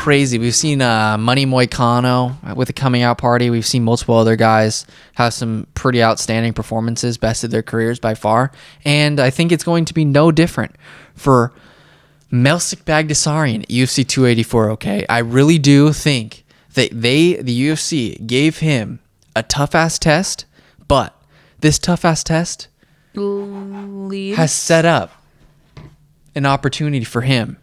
crazy. We've seen Money Moicano with a coming out party. We've seen multiple other guys have some pretty outstanding performances, best of their careers by far. And I think it's going to be no different for Melsik Baghdasaryan, UFC 284, okay? I really do think that the UFC, gave him a tough-ass test, but this tough-ass test has set up an opportunity for him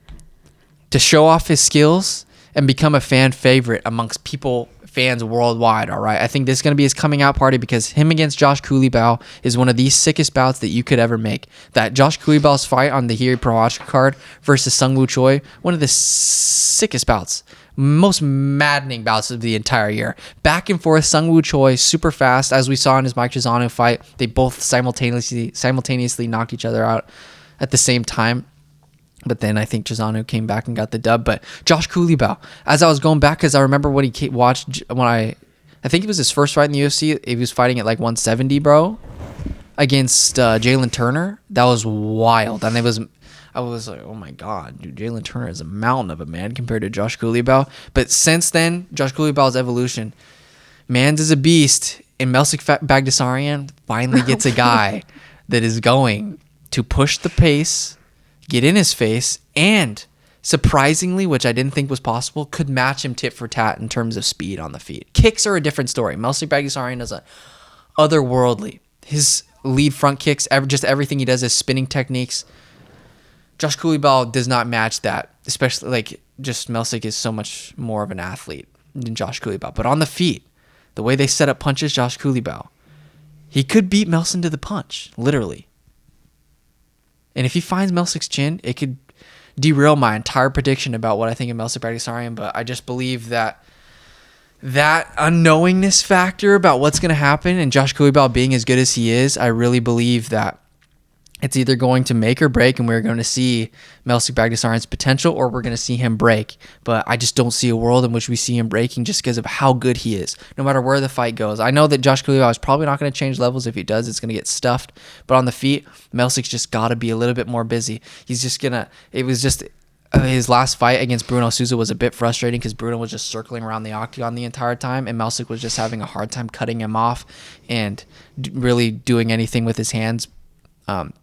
to show off his skills and become a fan favorite amongst fans worldwide, all right? I think this is going to be his coming out party because him against Josh Culibao is one of the sickest bouts that you could ever make. That Josh Culibao's fight on the Hiri Prochazka card versus Sung Woo Choi, one of the sickest bouts, most maddening bouts of the entire year. Back and forth, Sung Woo Choi, super fast, as we saw in his Mike Trizano fight. They both simultaneously knocked each other out at the same time. But then I think Trizano came back and got the dub. But Josh Culibao, as I was going back, because I remember when he watched, when I think it was his first fight in the UFC, he was fighting at like 170, bro, against Jalen Turner. That was wild. And I was like, oh my God, dude, Jalen Turner is a mountain of a man compared to Josh Culibao. But since then, Josh Culibao's evolution, man's is a beast. And Melsik Baghdasaryan finally gets a guy that is going to push the pace, get in his face, and surprisingly, which I didn't think was possible, could match him tit for tat in terms of speed on the feet. Kicks are a different story. Melsik Baghdasaryan is otherworldly. His lead front kicks, just everything he does, his spinning techniques. Josh Culibao does not match that, especially like just Melsik is so much more of an athlete than Josh Culibao. But on the feet, the way they set up punches, Josh Culibao, he could beat Melsik to the punch, literally. And if he finds Melsik's chin, it could derail my entire prediction about what I think of Melsik Baghdasaryan. But I just believe that unknowingness factor about what's going to happen, and Josh Culibao being as good as he is, I really believe that it's either going to make or break, and we're going to see Melsik Baghdasaryan's potential, or we're going to see him break. But I just don't see a world in which we see him breaking just because of how good he is, no matter where the fight goes. I know that Josh Culibao is probably not going to change levels. If he does, it's going to get stuffed. But on the feet, Melsik's just got to be a little bit more busy. He's just going to... It was just... his last fight against Bruno Souza was a bit frustrating because Bruno was just circling around the octagon the entire time, and Melsik was just having a hard time cutting him off and really doing anything with his hands,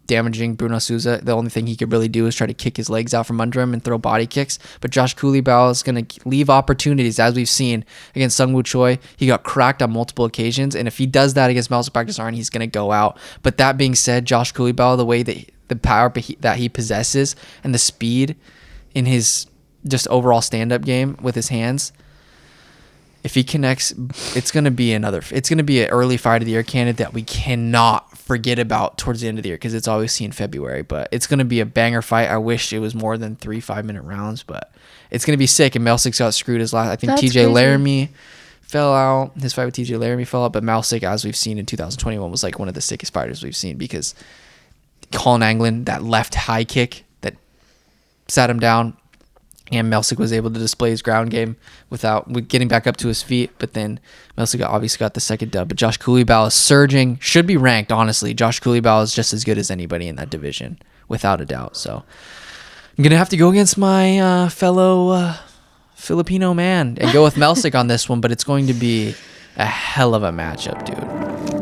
damaging Bruno Souza. The only thing he could really do is try to kick his legs out from under him and throw body kicks. But Josh Culibao is going to leave opportunities, as we've seen against Sung Woo Choi. He got cracked on multiple occasions, and if he does that against Melsik Baghdasaryan, he's going to go out. But that being said, Josh Culibao, the way that the power that he possesses and the speed in his just overall stand-up game with his hands, if he connects, it's going to be an early fight of the year candidate that we cannot forget about towards the end of the year, because it's always seen February. But it's going to be a banger fight. I wish it was more than 3 5-minute rounds, but it's going to be sick. And Melsik got screwed his last. I think TJ Laramie fell out. His fight with TJ Laramie fell out, but Melsik, as we've seen in 2021, was like one of the sickest fighters we've seen, because Colin Anglin, that left high kick that sat him down, and Melsik was able to display his ground game without getting back up to his feet. But then Melsik obviously got the second dub. But Josh Culibao is surging. Should be ranked, honestly. Josh Culibao is just as good as anybody in that division, without a doubt. So I'm going to have to go against my fellow Filipino man and go with Melsik on this one. But it's going to be a hell of a matchup, dude.